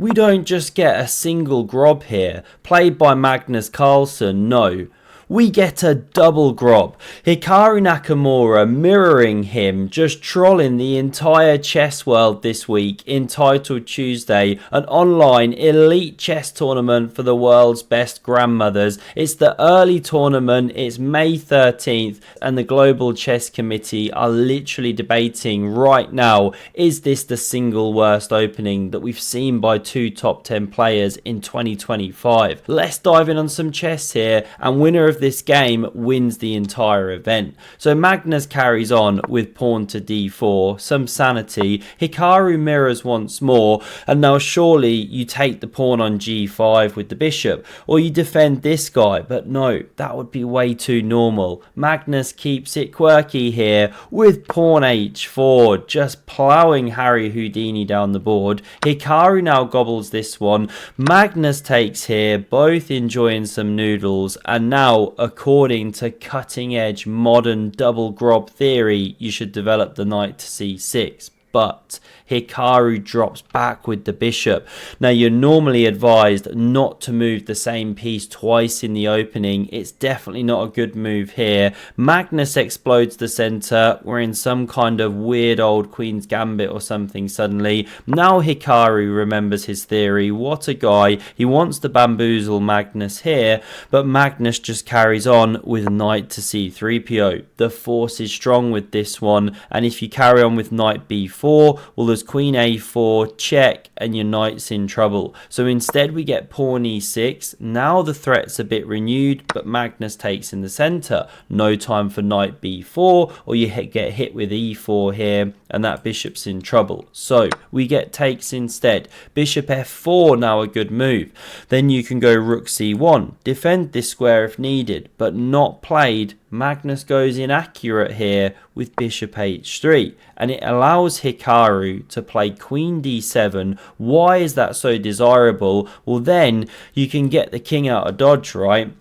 We don't just get a single grob here, played by Magnus Carlsen, no. We get a double grob. Hikaru Nakamura mirroring him, just trolling the entire chess world this week in Title Tuesday, an online elite chess tournament for the world's best grandmothers. It's the early tournament, it's May 13th, and the Global Chess Committee are literally debating right now, is this the single worst opening that we've seen by two top 10 players in 2025? Let's dive in on some chess here, and winner of this game wins the entire event. So Magnus carries on with pawn to d4, some sanity. Hikaru mirrors once more, and now surely you take the pawn on g5 with the bishop, or you defend this guy, but no, that would be way too normal. Magnus keeps it quirky here with pawn h4, just ploughing Harry Houdini down the board. Hikaru now gobbles this one. Magnus takes here, both enjoying some noodles, and now according to cutting edge modern double grob theory, you should develop the knight to c6. But Hikaru drops back with the bishop. Now, you're normally advised not to move the same piece twice in the opening. It's definitely not a good move here. Magnus explodes the center. We're in some kind of weird old Queen's Gambit or something suddenly. Now Hikaru remembers his theory. What a guy. He wants to bamboozle Magnus here, but Magnus just carries on with knight to c3po. The force is strong with this one, and if you carry on with knight b4, well, there's queen a4, check, and your knight's in trouble. So instead we get pawn e6. Now the threat's a bit renewed, but Magnus takes in the center. No time for knight b4, or you get hit with e4 here, and that bishop's in trouble. So we get takes instead. Bishop f4, now a good move. Then you can go rook c1, defend this square if needed, but not played. Magnus goes inaccurate here with bishop h3, and it allows Hikaru to play queen d7. Why is that so desirable? Well, then you can get the king out of dodge, right?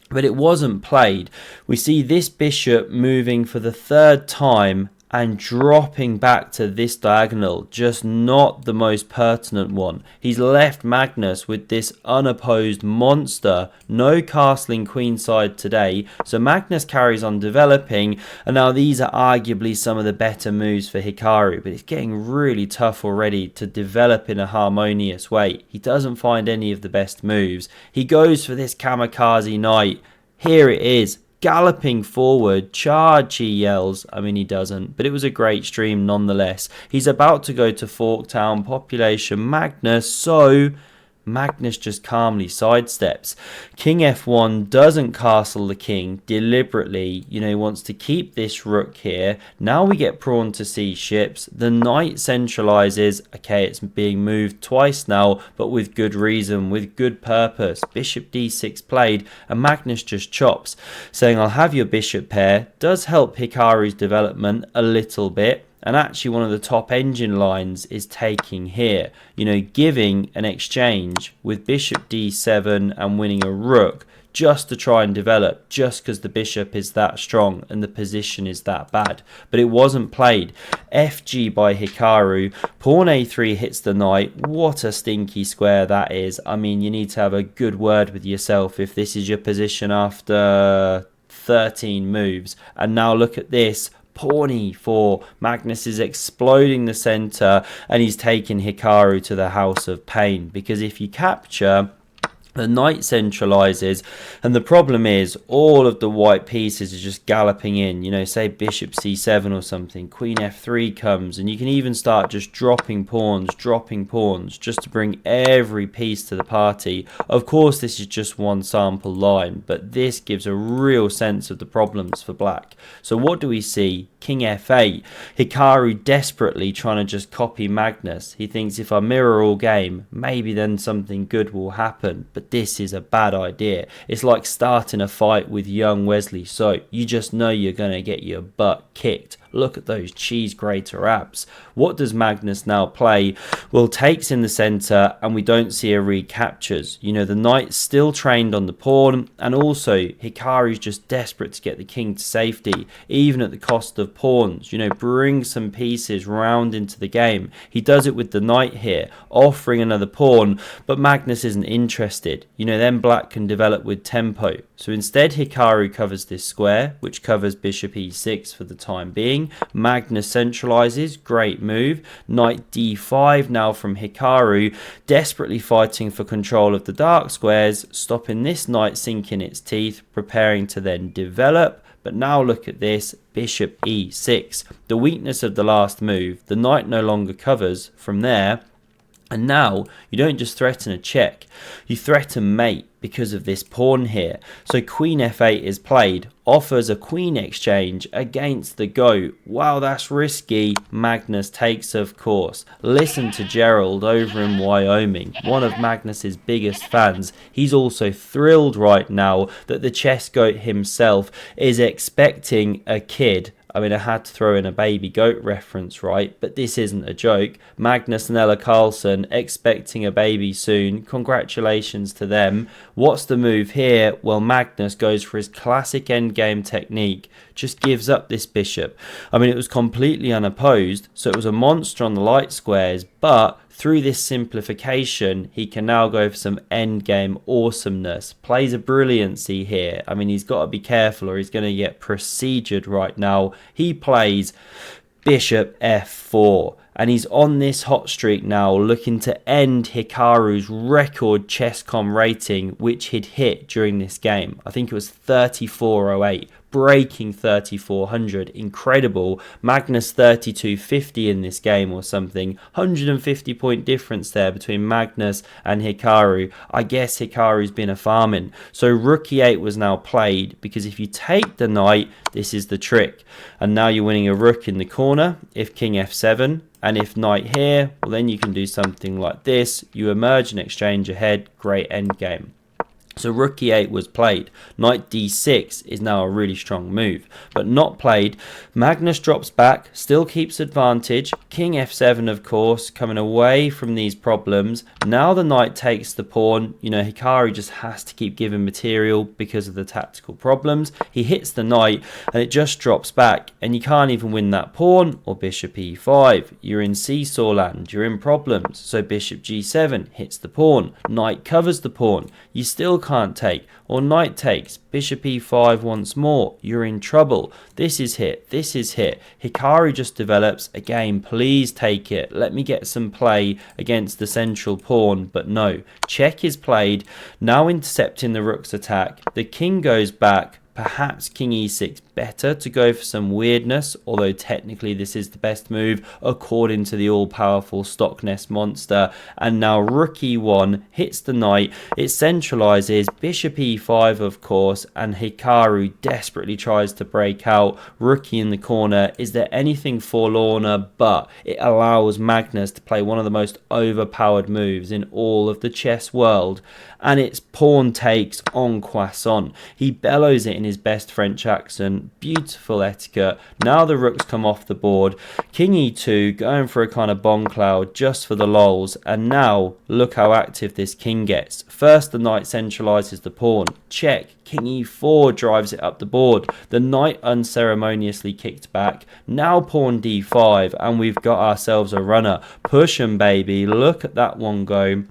But it wasn't played. We see this bishop moving for the third time and dropping back to this diagonal, just not the most pertinent one. He's left Magnus with this unopposed monster. No castling queenside today, so Magnus carries on developing, and now these are arguably some of the better moves for Hikaru, but it's getting really tough already to develop in a harmonious way. He doesn't find any of the best moves. He goes for this kamikaze knight. Here it is. Galloping forward, charge, he yells. I mean, he doesn't, but it was a great stream nonetheless. He's about to go to Forktown, population Magnus, so Magnus just calmly sidesteps. King f1 doesn't castle the king deliberately. You know, he wants to keep this rook here. Now we get pawn to c ships. The knight centralizes. Okay, it's being moved twice now, but with good reason, with good purpose. Bishop d6 played, and Magnus just chops, saying, I'll have your bishop pair. Does help Hikaru's development a little bit. And actually one of the top engine lines is taking here, you know, giving an exchange with bishop d7 and winning a rook just to try and develop, just because the bishop is that strong and the position is that bad. But it wasn't played. Fg by Hikaru. Pawn a3 hits the knight. What a stinky square that is. I mean, you need to have a good word with yourself if this is your position after 13 moves. And now look at this. Pawn e4. Magnus is exploding the center, and he's taking Hikaru to the house of pain, because if you capture, the knight centralizes, and the problem is all of the white pieces are just galloping in. You know, say bishop c7 or something, queen f3 comes, and you can even start just dropping pawns just to bring every piece to the party. Of course, this is just one sample line, but this gives a real sense of the problems for black. So what do we see? King f8. Hikaru desperately trying to just copy Magnus. He thinks if I mirror all game, maybe then something good will happen. But this is a bad idea. It's like starting a fight with young Wesley So. You just know you're going to get your butt kicked. Look at those cheese grater abs. What does Magnus now play? Well, takes in the centre, and we don't see a recaptures. You know, the knight's still trained on the pawn, and also Hikaru's just desperate to get the king to safety, even at the cost of pawns. You know, bring some pieces round into the game. He does it with the knight here, offering another pawn, but Magnus isn't interested. You know, then black can develop with tempo. So instead, Hikaru covers this square, which covers bishop e6 for the time being. Magnus centralizes, great move. Knight d5 now from Hikaru, desperately fighting for control of the dark squares, stopping this knight sinking its teeth, preparing to then develop. But now look at this, bishop e6. The weakness of the last move, the knight no longer covers from there. And now you don't just threaten a check, you threaten mate because of this pawn here. So queen f8 is played, offers a queen exchange against the goat. Wow, that's risky. Magnus takes, of course. Listen to Gerald over in Wyoming, one of Magnus's biggest fans. He's also thrilled right now that the chess goat himself is expecting a kid. I mean, I had to throw in a baby goat reference, right? But this isn't a joke. Magnus and Ella Carlsen expecting a baby soon. Congratulations to them. What's the move here? Well, Magnus goes for his classic endgame technique. Just gives up this bishop. I mean, it was completely unopposed, so it was a monster on the light squares, but through this simplification, he can now go for some endgame awesomeness. Plays a brilliancy here. I mean, he's got to be careful or he's going to get procedured right now. He plays bishop f4. And he's on this hot streak now, looking to end Hikaru's record chess.com rating, which he'd hit during this game. I think it was 3408. Breaking 3400, incredible. Magnus 3250 in this game or something. 150 point difference there between Magnus and Hikaru. I guess Hikaru's been a farming. So rook e8 was now played, because if you take the knight, this is the trick. And now you're winning a rook in the corner if king f7. And if knight here, well, then you can do something like this. You emerge and exchange ahead. Great endgame. So rook e8 was played. Knight d6 is now a really strong move, but not played. Magnus drops back, still keeps advantage. King f7, of course, coming away from these problems. Now the knight takes the pawn. You know, Hikaru just has to keep giving material because of the tactical problems. He hits the knight and it just drops back, and you can't even win that pawn or bishop e5. You're in seesaw land, you're in problems. So bishop g7 hits the pawn. Knight covers the pawn. You still can't take, or knight takes, bishop e5 once more, you're in trouble. This is hit, this is hit. Hikaru just develops, again, please take it, let me get some play against the central pawn, but no. Check is played, now intercepting the rook's attack, the king goes back, perhaps king e6 better to go for some weirdness, although technically this is the best move according to the all-powerful Stockness monster. And now rook e1 hits the knight, it centralizes, bishop e5 of course, and Hikaru desperately tries to break out. Rookie in the corner, is there anything forlorner? But it allows Magnus to play one of the most overpowered moves in all of the chess world, and it's pawn takes en croissant. He bellows it in his best French accent. Beautiful etiquette. Now the rooks come off the board. King e2 going for a kind of bomb cloud just for the lols, and now look how active this king gets. First the knight centralizes the pawn. Check. King e4 drives it up the board. The knight unceremoniously kicked back. Now pawn d5, and we've got ourselves a runner. Push 'em, baby. Look at that one go.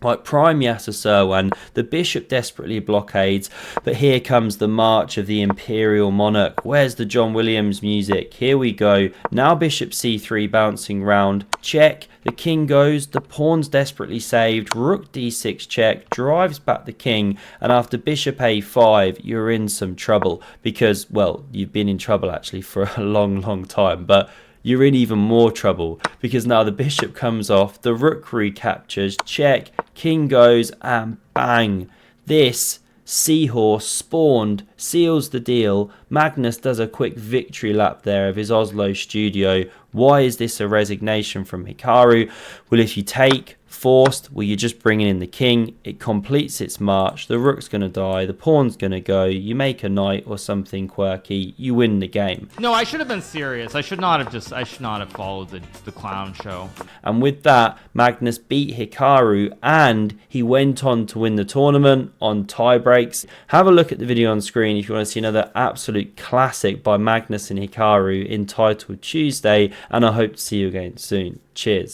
Like prime Yasser Serwan, the bishop desperately blockades, but here comes the march of the imperial monarch. Where's the John Williams music? Here we go. Now bishop c3 bouncing round. Check. The king goes. The pawn's desperately saved. Rook d6 check. Drives back the king. And after bishop a5, you're in some trouble. Because, well, you've been in trouble actually for a long time. But you're in even more trouble, because now the bishop comes off, the rook recaptures, check, king goes, and bang. This seahorse spawned, seals the deal. Magnus does a quick victory lap there of his Oslo studio. Why is this a resignation from Hikaru? Well, if you take, Forced, well, you're just bringing in the king, it completes its march, the rook's going to die, the pawn's going to go, you make a knight or something quirky, you win the game. No, I should have been serious. I should not have followed the clown show. And with that, Magnus beat Hikaru and he went on to win the tournament on tie breaks. Have a look at the video on screen if you want to see another absolute classic by Magnus and Hikaru entitled Tuesday, and I hope to see you again soon. Cheers.